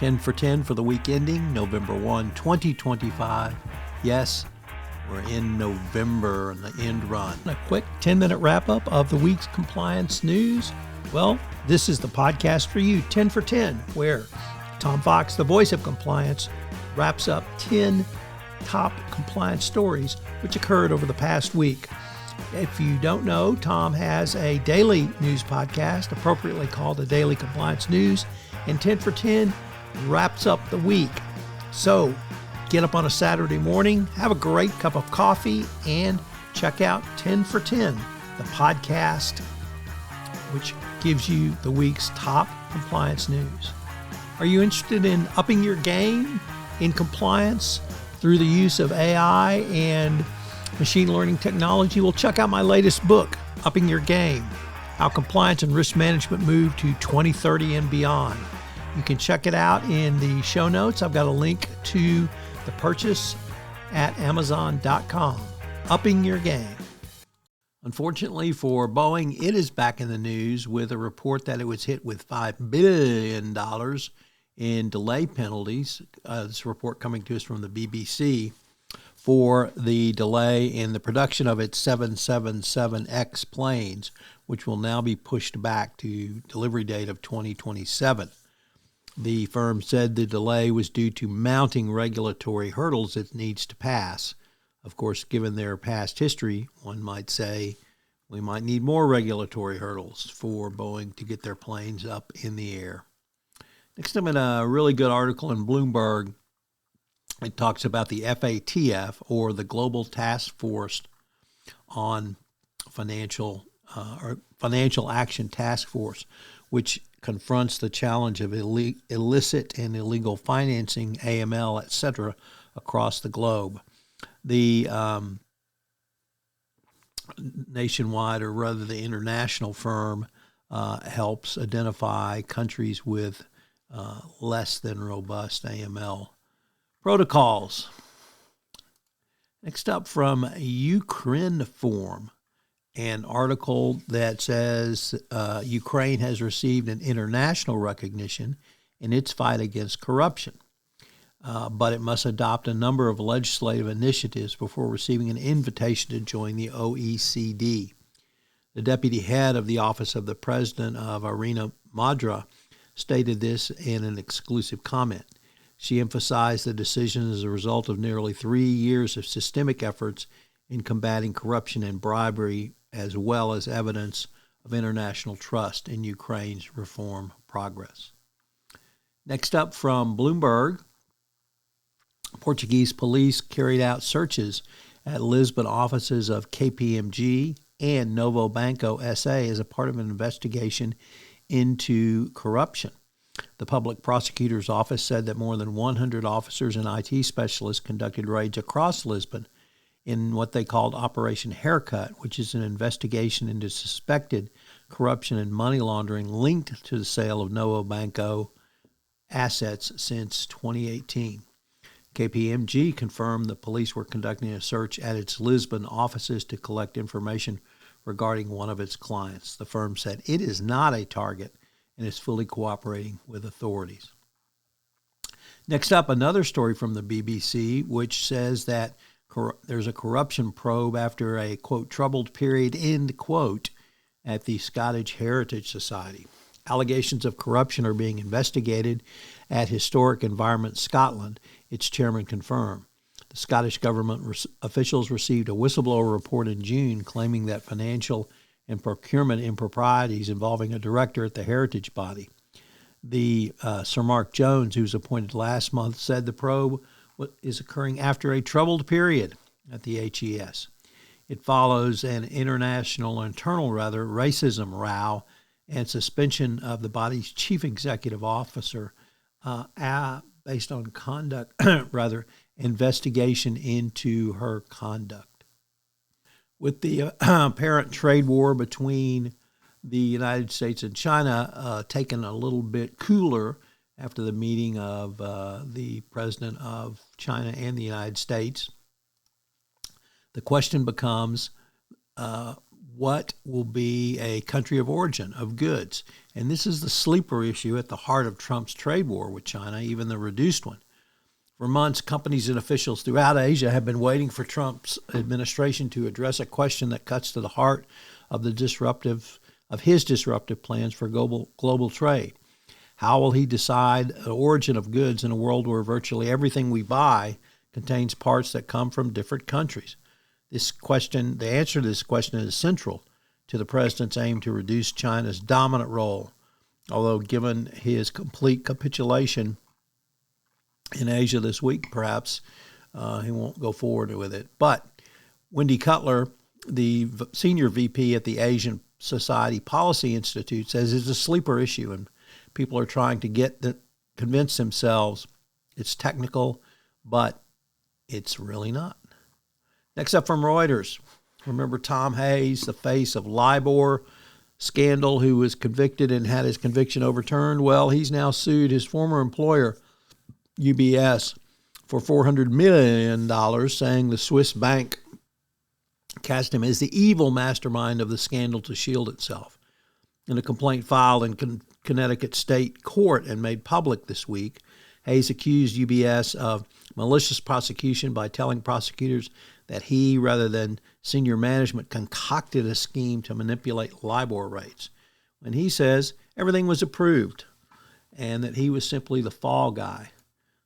10 for 10 for the week ending November 1, 2025. Yes, we're in November and the end run. A quick 10-minute wrap-up of the week's compliance news. Well, this is the podcast for you, 10 for 10, where Tom Fox, the voice of compliance, wraps up 10 top compliance stories which occurred over the past week. If you don't know, Tom has a daily news podcast, appropriately called the Daily Compliance News, and 10 for 10 wraps up the week. So get up on a Saturday morning, have a great cup of coffee, and check out 10 for 10, the podcast which gives you the week's top compliance news. Are you interested in upping your game in compliance through the use of AI and machine learning technology? Well, check out my latest book, Upping Your Game, How Compliance and Risk Management Move to 2030 and Beyond. You can check it out in the show notes. I've got a link to the purchase at Amazon.com. Upping Your Game. Unfortunately for Boeing, it is back in the news with a report that it was hit with $5 billion in delay penalties. This report coming to us from the BBC for the delay in the production of its 777X planes, which will now be pushed back to delivery date of 2027. The firm said the delay was due to mounting regulatory hurdles it needs to pass. Of course, given their past history, one might say we might need more regulatory hurdles for Boeing to get their planes up in the air. Next up, in a really good article in Bloomberg, it talks about the FATF, or the Global Task Force on Financial Action Task Force, which confronts the challenge of illicit and illegal financing, AML, etc., across the globe. The nationwide, or rather the international firm, helps identify countries with less than robust AML protocols. Next up, from Ukraine Forum, an article that says Ukraine has received an international recognition in its fight against corruption, but it must adopt a number of legislative initiatives before receiving an invitation to join the OECD. The deputy head of the Office of the President of Irina Madra stated this in an exclusive comment. She emphasized the decision as a result of nearly 3 years of systemic efforts in combating corruption and bribery, as well as evidence of international trust in Ukraine's reform progress. Next up, from Bloomberg, Portuguese police carried out searches at Lisbon offices of KPMG and Novo Banco SA as a part of an investigation into corruption. The public prosecutor's office said that more than 100 officers and IT specialists conducted raids across Lisbon in what they called Operation Haircut, which is an investigation into suspected corruption and money laundering linked to the sale of Novo Banco assets since 2018. KPMG confirmed the police were conducting a search at its Lisbon offices to collect information regarding one of its clients. The firm said it is not a target and is fully cooperating with authorities. Next up, another story from the BBC, which says that there's a corruption probe after a, quote, troubled period, end quote, at the Scottish Heritage Society. Allegations of corruption are being investigated at Historic Environment Scotland, its chairman confirmed. The Scottish government officials received a whistleblower report in June claiming that financial and procurement improprieties involving a director at the heritage body. The Sir Mark Jones, who was appointed last month, said the probe is occurring after a troubled period at the HES. It follows an internal racism row and suspension of the body's chief executive officer based on investigation into her conduct. With the apparent trade war between the United States and China taken a little bit cooler after the meeting of the president of China and the United States, the question becomes what will be a country of origin of goods. And this is the sleeper issue at the heart of Trump's trade war with China, even the reduced one. For months, companies and officials throughout Asia have been waiting for Trump's administration to address a question that cuts to the heart of his disruptive plans for global trade. How will he decide the origin of goods in a world where virtually everything we buy contains parts that come from different countries? The answer to this question is central to the president's aim to reduce China's dominant role, although given his complete capitulation in Asia this week, perhaps he won't go forward with it. But Wendy Cutler, the senior VP at the Asian Society Policy Institute, says it's a sleeper issue, and people are trying to convince themselves it's technical, but it's really not. Next up from Reuters, remember Tom Hayes, the face of LIBOR scandal, who was convicted and had his conviction overturned? Well, he's now sued his former employer, UBS, for $400 million, saying the Swiss bank cast him as the evil mastermind of the scandal to shield itself. In a complaint filed in Connecticut State Court and made public this week, Hayes accused UBS of malicious prosecution by telling prosecutors that he, rather than senior management, concocted a scheme to manipulate LIBOR rates, when he says everything was approved and that he was simply the fall guy.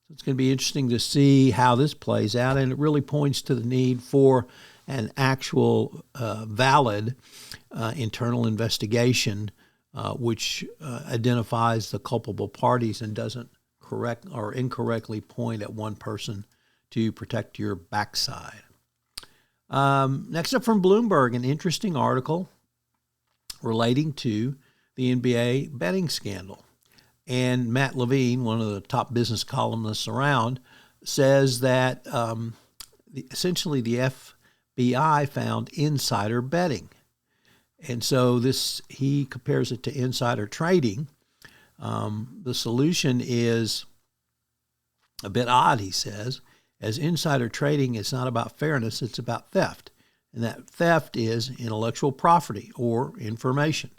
So it's going to be interesting to see how this plays out, and it really points to the need for an actual valid internal investigation which identifies the culpable parties and doesn't correct or incorrectly point at one person to protect your backside. Next up from Bloomberg, an interesting article relating to the NBA betting scandal. And Matt Levine, one of the top business columnists around, says that essentially the FBI found insider betting. And so he compares it to insider trading. The solution is a bit odd, he says, as insider trading is not about fairness, it's about theft. And that theft is intellectual property or information.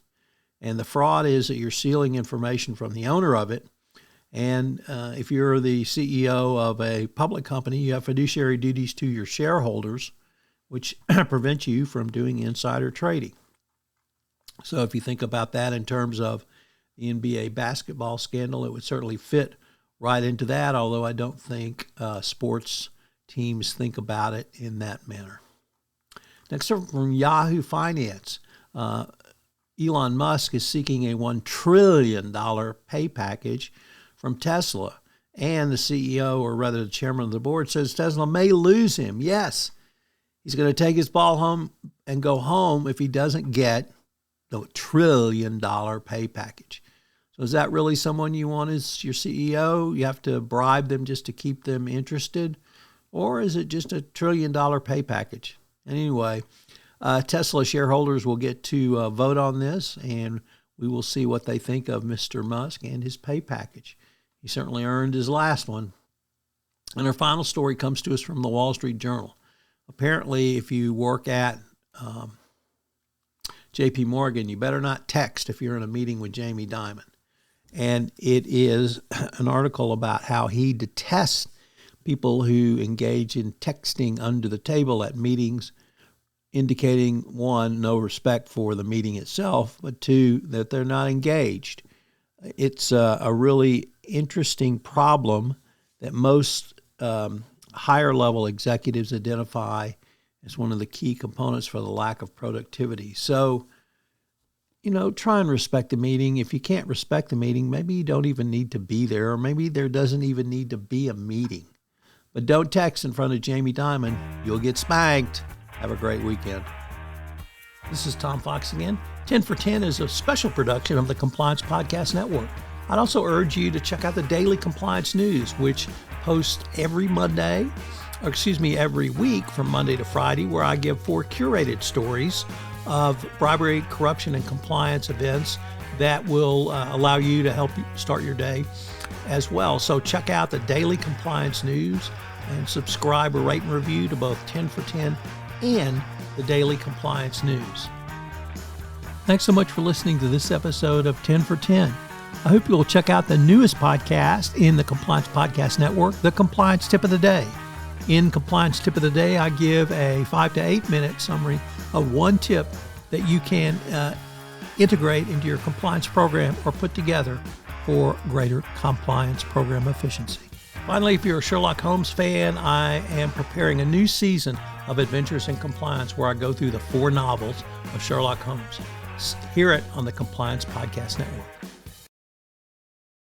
And the fraud is that you're stealing information from the owner of it. And if you're the CEO of a public company, you have fiduciary duties to your shareholders, which prevent you from doing insider trading. So if you think about that in terms of the NBA basketball scandal, it would certainly fit right into that, although I don't think sports teams think about it in that manner. Next up from Yahoo Finance, Elon Musk is seeking a $1 trillion pay package from Tesla. And the CEO, or rather the chairman of the board, says Tesla may lose him. Yes, he's going to take his ball home and go home if he doesn't get the $1 trillion pay package. So is that really someone you want as your CEO? You have to bribe them just to keep them interested? Or is it just $1 trillion pay package? Anyway, Tesla shareholders will get to vote on this, and we will see what they think of Mr. Musk and his pay package. He certainly earned his last one. And our final story comes to us from the Wall Street Journal. Apparently, if you work at J.P. Morgan, you better not text if you're in a meeting with Jamie Dimon. And it is an article about how he detests people who engage in texting under the table at meetings, indicating, one, no respect for the meeting itself, but two, that they're not engaged. It's a really interesting problem that most higher level executives identify as one of the key components for the lack of productivity. So, try and respect the meeting. If you can't respect the meeting, maybe you don't even need to be there, or maybe there doesn't even need to be a meeting. But don't text in front of Jamie Dimon. You'll get spanked. Have a great weekend. This is Tom Fox again. 10 for 10 is a special production of the Compliance Podcast Network. I'd also urge you to check out the Daily Compliance News, which posts every week from Monday to Friday, where I give 4 curated stories of bribery, corruption, and compliance events that will allow you to help you start your day as well. So check out the Daily Compliance News and subscribe or rate and review to both 10 for 10 and the Daily Compliance News. Thanks so much for listening to this episode of 10 for 10. I hope you'll check out the newest podcast in the Compliance Podcast Network, the Compliance Tip of the Day. In Compliance Tip of the Day, I give a 5 to 8 minute summary of one tip that you can integrate into your compliance program or put together for greater compliance program efficiency. Finally, if you're a Sherlock Holmes fan, I am preparing a new season of Adventures in Compliance where I go through the 4 novels of Sherlock Holmes. Hear it on the Compliance Podcast Network.